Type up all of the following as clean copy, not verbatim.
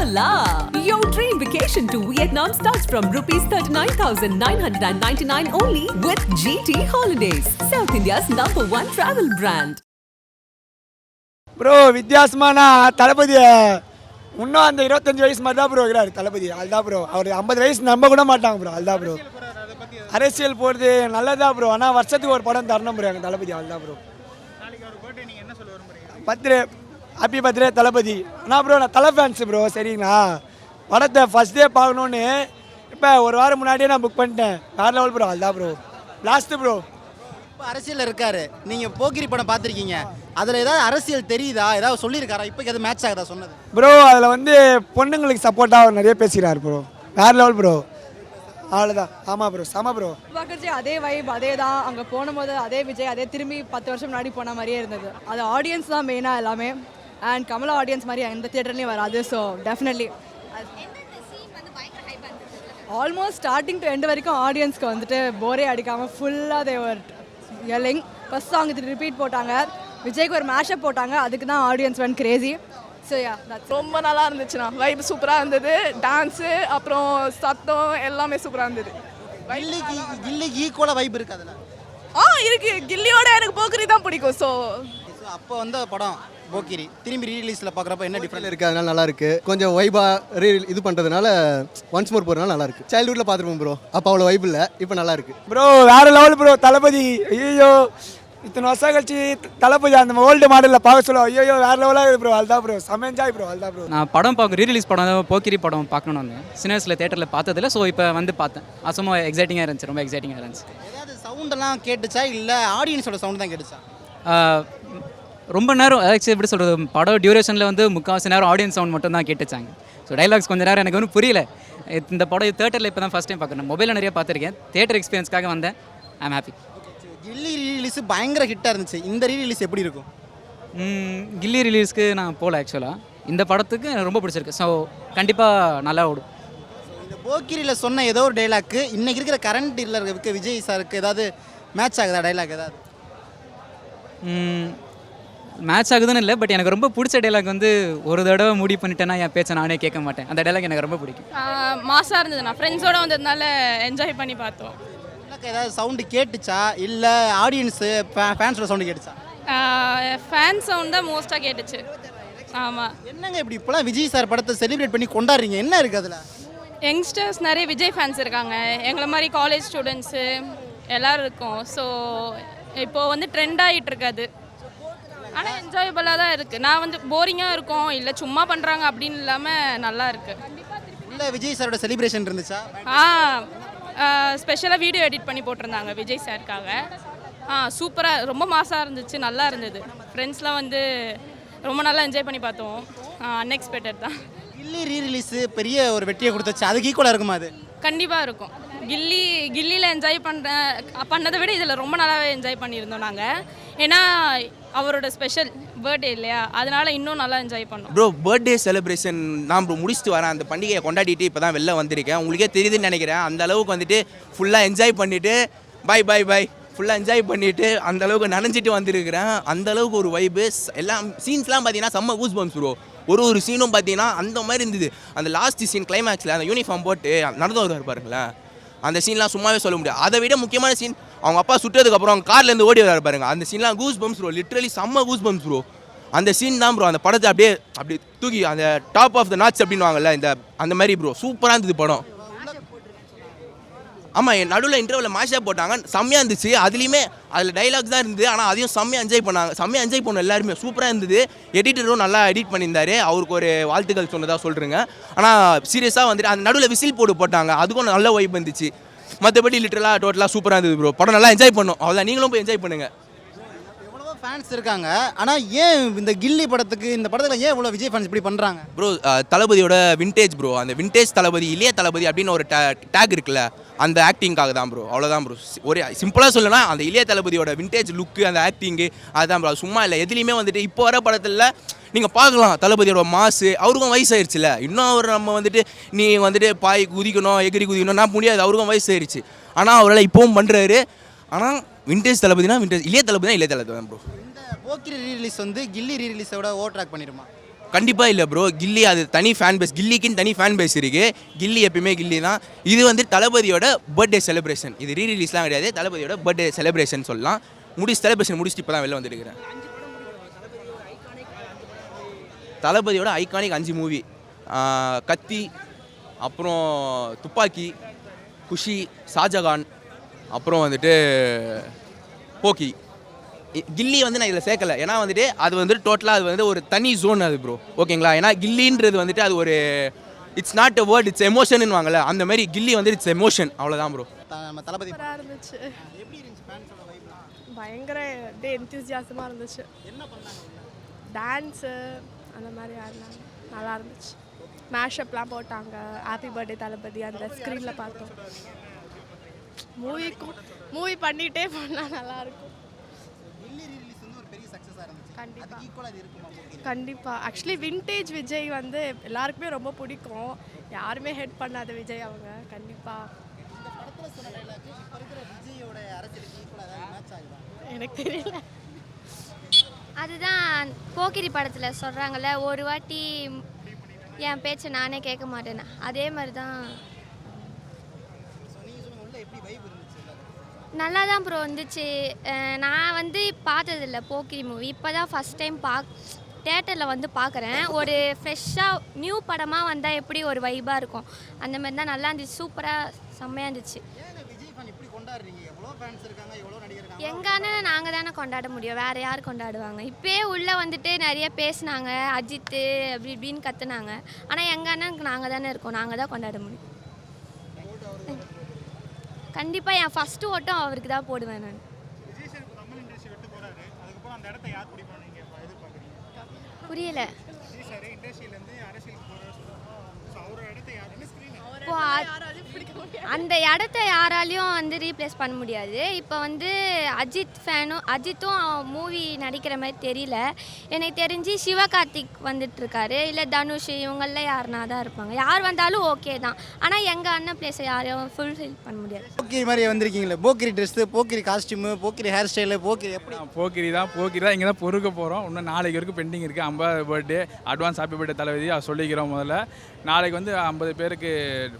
la! Your dream vacation to Vietnam starts from rupees 39,999 only with GT Holidays, South India's #1 travel brand. Bro வித்தியாசமானா தளபதி இன்னும் அந்த 25 வயசு மாதிரி தான் bro இருக்கிறாரு தளபதி. அதுதான் ப்ரோ. அவர் 50 வயசு நம்ப கூட மாட்டாங்க ப்ரோ. அதுதான் ப்ரோ. அரசியல் போகிறது நல்லதா ப்ரோ. ஆனால் வருஷத்துக்கு ஒரு படம் தரணும் ப்ரோ எங்கள் தளபதி. அதுதான் ப்ரோ. பர்த்டே ஹாப்பி பர்த்டே தளபதி. ஆனால் ப்ரோ நான் தலை ஃபேன்ஸு ப்ரோ. சரிங்களா, படத்தை ஃபஸ்ட் டே பார்க்கணுன்னு இப்போ ஒரு வாரம் முன்னாடியே நான் புக் பண்ணிட்டேன். வேறு லெவல் ப்ரோ. அதுதான் ப்ரோ லாஸ்ட்டு ப்ரோ. இப்போ அரசியல் இருக்காரு. நீங்கள் போக்கிரி படம் பார்த்துருக்கீங்க, அதில் ஏதாவது அரசியல் தெரியுதா? ஏதாவது சொல்லியிருக்காரா? இப்போ எது மேட்ச் ஆகுதா சொன்னது? ப்ரோ அதில் வந்து பொண்ணுங்களுக்கு சப்போர்ட்டாக அவர் நிறைய பேசுகிறார் ப்ரோ. வேறு லெவல் ப்ரோ. அவ்வளோதான். ஆமாம் ப்ரோ. செம ப்ரோ. பார்க்குறது அதே வைப் அதே தான். அங்கே போனும்போது அதே விஜய், அதே திரும்பி 10 வருஷம் முன்னாடி போன மாதிரியே இருந்தது. அது ஆடியன்ஸ் தான் மெயினாக எல்லாமே. அண்ட் கமலா ஆடியன்ஸ் மாதிரி எந்த தியேட்டர்லையும் வராது. So definitely almost starting to end வரைக்கும் ஆடியன்ஸ்க்கு வந்துட்டு போரே அடிக்காமல் ஃபுல்லாக தேவர் எல்லிங். ஃபஸ்ட் சாங் ரிப்பீட் போட்டாங்க, விஜய்க்கு ஒரு மேஷப் போட்டாங்க, அதுக்கு தான் ஆடியன்ஸ் வந்து கிரேசி. ஸோ யா ரொம்ப நல்லா இருந்துச்சுண்ணா. வைப் சூப்பராக இருந்தது. டான்ஸு அப்புறம் சத்தம் எல்லாமே சூப்பராக இருந்தது. கில்லிக்கு ஈக்குவலாக வைப் இருக்குது அதில். இருக்கு. கில்லியோட எனக்கு போக்கிரி தான் பிடிக்கும். ஸோ அப்போ வந்த படம் போக்கிரி திரும்பி ரீலீஸில் பார்க்குறப்ப என்ன டிஃப்ரெண்ட் இருக்குது? அதனால நல்லா இருக்குது. கொஞ்சம் வைபாக இது பண்ணுறதுனால ஒன்ஸ் மோர் போகிறதுனால நல்லா இருக்குது. சைல்டுஹுட்டில் பார்த்துருப்போம் ப்ரோ, அப்போ அவ்வளோ வைப் இல்லை, இப்போ நல்லா இருக்குது ப்ரோ. வேறு லெவல் ப்ரோ தளபதி. ஐயோ இத்தனை வருஷம் கழிச்சு தளபதி அந்த ஓல்டு மாடலில் பார்க்க சொல்லுவோம். ஐயோ வேறு லெவலாக இருக்குது ப்ரோ. அதுதான் ப்ரோ. செம்ம என்ஜாய் ப்ரோ. அதுதான் ப்ரோ. நான் படம் ரீரிலீஸ் படம் போக்கிரி படம் பார்க்கணும்னு வந்தேன். சின்ன வயசில் தேட்டரில் பார்த்ததில்ல. ஸோ இப்போ வந்து பார்த்தேன். அசமாக எக்ஸைட்டிங்காக இருந்துச்சு. ரொம்ப எக்ஸைட்டிங்காக இருந்துச்சு. ஏதாவது சவுண்டெல்லாம் கேட்டுச்சா இல்லை ஆடியன்ஸோட சவுண்ட் தான் கேட்டுச்சா? ரொம்ப நேரம் ஆக்சுவலி எப்படி சொல்கிறது, படம் டியூரேஷனில் வந்து முக்கால்வாசி நேரம் ஆடியன்ஸ் சவுண்ட் மட்டும் தான் கேட்டுச்சாங்க. ஸோ டைலாக்ஸ் கொஞ்சம் நேரம் எனக்கு ஒன்றும் புரியல. இந்த படம் தேட்டரில் இப்போ தான் ஃபஸ்ட் டைம் பார்க்குறேன். மொபைலில் நிறைய பார்த்துருக்கேன். தேட்டர் எக்ஸ்பீரியன்ஸ்க்காக வந்தேன். ஐ ஆம் ஹாப்பி. கில்லி ரீலீஸ் பயங்கர ஹிட்டாக இருந்துச்சு. இந்த ரீலீஸ் எப்படி இருக்கும்? கில்லி ரிலீஸ்க்கு நான் போகல ஆக்சுவலாக. இந்த படத்துக்கு எனக்கு ரொம்ப பிடிச்சிருக்கு. ஸோ கண்டிப்பாக நல்லா ஓடும். இந்த போக்கிரியில் சொன்ன ஏதோ ஒரு டைலாக்கு இன்றைக்கி இருக்கிற கரண்ட் இல்லை இருக்க விஜய் சாருக்கு ஏதாவது மேட்ச் ஆகுதா டைலாக்? ஏதாவது மேட்ச் ஆகுதுன்னு இல்லை, பட் எனக்கு ரொம்ப பிடிச்ச டைலாக் வந்து ஒரு தடவை முடிவு பண்ணிட்டேன்னா என் பேச்சை நானே கேட்க மாட்டேன். அந்த டைலாக் எனக்கு ரொம்ப பிடிக்கும். மாசாக இருந்தது. நான் ஃப்ரெண்ட்ஸோடு வந்ததுனால என்ஜாய் பண்ணி பார்த்தோம். ஏதாவது சவுண்டு கேட்டுச்சா இல்லை ஆடியன்ஸு ஃபேன்ஸோட சவுண்டு கேட்டுச்சா? ஃபேன் சவுண்ட் தான் மோஸ்ட்டாக கேட்டுச்சு. ஆமாம். என்னங்க இப்படி இப்போலாம் விஜய் சார் படத்தை செலிப்ரேட் பண்ணி கொண்டாடுறீங்க, என்ன இருக்குது அதில்? யங்ஸ்டர்ஸ் நிறைய விஜய் ஃபேன்ஸ் இருக்காங்க. எங்களை மாதிரி காலேஜ் ஸ்டூடெண்ட்ஸு எல்லோரும் இருக்கோம். ஸோ இப்போது வந்து ட்ரெண்ட் ஆகிட்டு இருக்காது. ஆனால் என்ஜாயபுளாக தான் இருக்குது. நான் வந்து போரிங்காக இருக்கும் இல்லை சும்மா பண்ணுறாங்க அப்படின்னு இல்லாமல் நல்லா இருக்குது. இல்லை விஜய் சாரோட செலிப்ரேஷன் இருந்துச்சா? ஸ்பெஷலாக வீடியோ எடிட் பண்ணி போட்டிருந்தாங்க விஜய் சாருக்காக. சூப்பராக ரொம்ப மாசாக இருந்துச்சு. நல்லா இருந்தது. ஃப்ரெண்ட்ஸ்லாம் வந்து ரொம்ப நல்லா என்ஜாய் பண்ணி பார்த்தோம். அன்எக்ஸ்பெக்டட் தான். கில்லி ரீரிலீஸு பெரிய ஒரு வெற்றியை கொடுத்துச்சு. அதுக்கு ஈக்குவலாக இருக்குமா? அது கண்டிப்பாக இருக்கும். கில்லியில் என்ஜாய் பண்ணதை விட இதில் ரொம்ப நல்லாவே என்ஜாய் பண்ணியிருந்தோம் நாங்கள். ஏன்னா அவரோட ஸ்பெஷல் பர்த்டே இல்லையா, அதனால இன்னும் நல்லா என்ஜாய் பண்ணோம். ப்ரோ பர்த்டே செலிப்ரேஷன் நான் ப்ரோ முடிச்சுட்டு வரேன். அந்த பண்டிகையை கொண்டாடிட்டு இப்போ தான் வெளில வந்திருக்கேன். உங்களுக்கே தெரியுதுன்னு நினைக்கிறேன். அந்த அளவுக்கு வந்துட்டு ஃபுல்லாக என்ஜாய் பண்ணிவிட்டு பை ஃபுல்லாக என்ஜாய் பண்ணிவிட்டு அந்த அளவுக்கு நனைஞ்சிட்டு வந்திருக்கிறேன். அந்த அளவுக்கு ஒரு வைப்பு. எல்லாம் சீன்ஸ்லாம் பார்த்தீங்கன்னா செம்ம கூஸ் பம்ப்ஸ் ப்ரோ. ஒரு சீனும் பார்த்தீங்கன்னா அந்த மாதிரி இருந்தது. அந்த லாஸ்ட் சீன் கிளைமேக்ஸில் அந்த யூனிஃபார்ம் போட்டு நடந்து வருவார் பாருங்களேன், அந்த சீன்லாம் சும்மாவே சொல்ல முடியாது. அதை விட முக்கியமான சீன் அவங்க அப்பா சுட்டதுக்கப்புறம் அவங்க கார்லேருந்து ஓடி வர பாருங்க, அந்த சீன்லாம் கூஸ் பம்ப்ஸ் ப்ரோ. லிட்ரலி செம்ம கூஸ் பம்ப்ஸ் ப்ரோ. அந்த சீன் தான் ப்ரோ அந்த படத்தை அப்படியே தூக்கி அந்த டாப் ஆஃப் த நாட்ஸ் அப்படின்னு வாங்கல, அந்த மாதிரி ப்ரோ சூப்பராக இருந்தது படம். ஆமாம், என் நடுவில் இன்டர்வியூவில் மாஷாக போட்டாங்க, செம்மையாக இருந்துச்சு. அதில் டைலாக்ஸ் தான் இருந்தது, ஆனால் அதையும் செம்மையாக என்ஜாய் பண்ணாங்க. செம்மையாக என்ஜாய் பண்ணோம் எல்லாருமே. சூப்பராக இருந்தது. எடிட்டரும் நல்லா எடிட் பண்ணியிருந்தாரு. அவருக்கு ஒரு வாழ்த்துக்கள் சொன்னதாக சொல்கிறேங்க. ஆனால் சீரியஸாக வந்துட்டு அந்த நடுவில் விசில் போட்டாங்க, அதுக்கும் நல்ல வைப் இருந்துச்சு. மற்றபடி லிட்டரலாக டோட்டலாக சூப்பராக இருந்தது ப்ரோ. படம் நல்லா என்ஜாய் பண்ணோம். அவ்வளோதான், நீங்களும் போய் என்ஜாய் பண்ணுங்கள். எவ்வளோ ஃபேன்ஸ் இருக்காங்க, ஆனால் ஏன் இந்த கில்லி படத்துக்கு இந்த படத்தில் ஏன் இவ்வளோ விஜய் ஃபேன்ஸ் இப்படி பண்ணுறாங்க ப்ரோ? தளபதியோட விண்டேஜ் ப்ரோ. அந்த விண்டேஜ் தளபதி இளைய தளபதி அப்படின்னு ஒரு டேக் இருக்குல்ல, அந்த ஆக்டிங்காக தான் ப்ரோ. அவ்வளோதான் ப்ரோ. ஒரு சிம்பிளாக சொல்லணும்னா அந்த இளைய தளபதியோட விண்டேஜ் லுக்கு, அந்த ஆக்டிங்கு, அதுதான் ப்ரோ. சும்மா இல்லை, எதுலேயுமே வந்துட்டு இப்போ வர படத்தில் நீங்கள் பார்க்கலாம் தளபதியோட மாசு. அவருக்கும் வயசாயிருச்சுல, இன்னும் அவர் நம்ம வந்துட்டு நீ வந்துட்டு பாய் குதிக்கணும் எகிரி குதிக்கணும்னா முடியாது, அவருக்கும் வயசாயிருச்சு. ஆனால் அவரால் இப்போவும் பண்ணுறாரு. ஆனால் விண்டேஜ் தளபதினா விண்டேஜ், இளைய தளபதினா இளைய தளபதி தான் ப்ரோ. இந்த போக்கிரி ரீரிலீஸ் வந்து கில்லி ரீரிலீஸோட ஓவர் ட்ராக் பண்ணிடுமா? கண்டிப்பாக இல்லை ப்ரோ. கில்லி அது தனி ஃபேன் பேஸ், கில்லிக்குன்னு தனி ஃபேன் பேஸ் இருக்குது. கில்லி எப்பயுமே கில்லி தான். இது வந்து தளபதியோட பர்த்டே செலிப்ரேஷன். இது ரீரிலீஸ்லாம் கிடையாது, தளபதியோட பர்த்டே செலிப்ரேஷன் சொல்லலாம். செலிப்ரேஷன் முடிச்சுட்டு இப்போ தான் வெளில வந்துருக்கிறேன். தளபதியோட ஐகானிக் 5 மூவி, கத்தி, அப்புறம் துப்பாக்கி, குஷி, ஷாஜகான், அப்புறம் வந்துட்டு போக்கி. கில்லி வந்து நான் இதில் சேர்க்கலை, ஏன்னா வந்துட்டு அது வந்துட்டு டோட்டலாக அது வந்து ஒரு தனி ஜோன் அது ப்ரோ, ஓகேங்களா? ஏன்னா கில்லின்றது வந்துட்டு அது ஒரு it's not a word, it's emotion வாங்கல, அந்த மாதிரி கில்லி வந்து இட்ஸ் எமோஷன், அவ்வளோதான் ப்ரோ. நம்ம தளபதி இருந்துச்சு, எப்படி இருந்துச்சு? ஃபேன்ஸோட வைப் பயங்கர அப்படியே என்தூசியாசமாக இருந்துச்சு. என்ன பண்ணாங்க? டான்ஸு அந்த மாதிரி ஆடினாங்க, நல்லா இருந்துச்சு. மேஷப்லாம் போட்டாங்க, ஹாப்பி பர்த்டே தளபதி அந்த ஸ்க்ரீனில் பார்த்தோம். மூவி பண்ணிகிட்டே பண்ணால் நல்லாயிருக்கும். கண்டிப்பாக. ஆக்சுவலி விண்டேஜ் விஜய் வந்து எல்லாருக்குமே ரொம்ப பிடிக்கும், யாருமே ஹெட் பண்ணாத விஜய் அவங்க. கண்டிப்பாக எனக்கு தெரியல. அதுதான் போக்கிரி படத்தில் சொல்கிறாங்கல்ல, ஒரு வாட்டி என் பேச்சை நானே கேட்க மாட்டேன்னு, அதே மாதிரி தான். நல்லா தான் ப்ரோ இருந்துச்சு. நான் வந்து பார்த்ததில்ல போக்கிரி மூவி, இப்போ தான் ஃபஸ்ட் டைம் தேட்டரில் வந்து பார்க்குறேன். ஒரு ஃப்ரெஷ்ஷாக நியூ படமாக வந்தால் எப்படி ஒரு வைபாக இருக்கும், அந்த மாதிரி தான் நல்லா இருந்துச்சு. சூப்பராக செம்மையாக இருந்துச்சு. எங்கள் அண்ணனை நாங்கள் தானே கொண்டாட முடியும், வேறு யார் கொண்டாடுவாங்க? இப்போயே உள்ளே வந்துட்டு நிறைய பேசினாங்க, அஜித்து அப்படி இப்படின்னு கற்றுனாங்க. ஆனால் எங்கள் அண்ணனுக்கு நாங்கள் தானே இருக்கோம், நாங்கள் தான் கொண்டாட முடியும். கண்டிப்பாக என் ஃபஸ்ட்டு ஓட்டம் அவருக்கு தான் போடுவேன் நான். புரியல. இப்போ அந்த இடத்த யாராலையும் வந்து ரீப்ளேஸ் பண்ண முடியாது. இப்போ வந்து அஜித்தும் மூவி நடிக்கிற மாதிரி தெரியல. எனக்கு தெரிஞ்சு சிவகார்த்திக் வந்துட்டுருக்காரு, இல்லை தனுஷ், இவங்களில் யாருனா தான் இருப்பாங்க. யார் வந்தாலும் ஓகே தான், ஆனால் எங்கள் அண்ணன் பிளேஸை யாரையும் ஃபுல்ஃபில் பண்ண முடியாது. போக்கிரி மாதிரி வந்திருக்கீங்களே, போக்கிரி ட்ரெஸ்ஸு, போக்கிரி காஸ்டியூமு, போக்கிரி ஹேர் ஸ்டைலு, போக்கிரி எப்படி? போக்கிரி தான் இங்கே தான் பொறுக்க போகிறோம். இன்னும் நாளைக்கு வரைக்கும் பெண்டிங் இருக்குது. 50 பர்த்டே அட்வான்ஸ் ஹாப்பி பர்த்டே தளபதி சொல்லிக்கிறோம். முதல்ல நாளைக்கு வந்து 50 பேருக்கு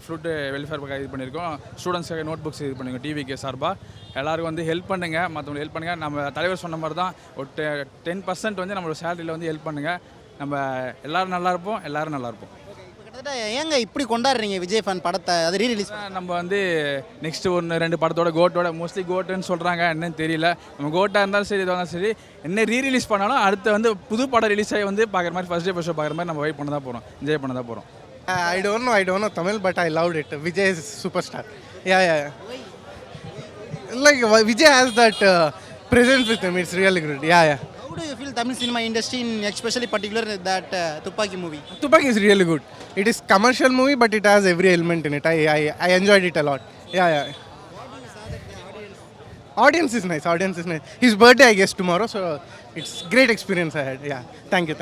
ஃப்ரூட்டு வெல்ஃபேர் பக்கம் இது பண்ணியிருக்கோம். ஸ்டூடெண்ட்ஸுக்கு நோட் புக்ஸ் இது பண்ணியிருக்கோம். டிவிக்கு சார்பாக எல்லாருக்கும் வந்து ஹெல்ப் பண்ணுங்கள், மற்றவங்களுக்கு ஹெல்ப் பண்ணுங்கள். நம்ம தலைவர் சொன்ன மாதிரி தான் ஒரு 10% வந்து நம்மளோட சேலரியில் வந்து ஹெல்ப் பண்ணுங்கள். நம்ம எல்லோரும் நல்லாயிருப்போம், எல்லோரும் நல்லாயிருப்போம். கிட்டத்தட்ட ஏங்க இப்படி கொண்டாடுறீங்க விஜய் ஃபேன் படத்தை? அது ரீரிலீஸ் நம்ம வந்து நெக்ஸ்ட் 1-2 படத்தோட கோட்டோட மோஸ்ட்லி கோட்டுன்னு சொல்கிறாங்க, என்னன்னு தெரியல. நம்ம கோட்டாக இருந்தாலும் சரி, இதுவாக இருந்தாலும் சரி, என்ன ரீரிலீஸ் பண்ணாலும் அடுத்து வந்து புது படம் ரிலீஸ் ஆகி வந்து பார்க்குற மாதிரி ஃபர்ஸ்ட் டே ஃபர்ஸ்ட் ஷோ பார்க்குற மாதிரி நம்ம வெயிட் பண்ண தான் போகிறோம், என்ஜாய் பண்ண தான் போகிறோம். I don't know Tamil, but I loved it. Vijay is superstar. Yeah. Like Vijay has that presence with him. It's really good. Yeah. How do you feel Tamil cinema industry, in especially particular that Tupaki movie? Tupaki is really good. It is commercial movie, but it has every element in it. I enjoyed it a lot. Yeah. Audience is nice. His birthday, I guess, tomorrow. So it's great experience I had. Yeah. Thank you.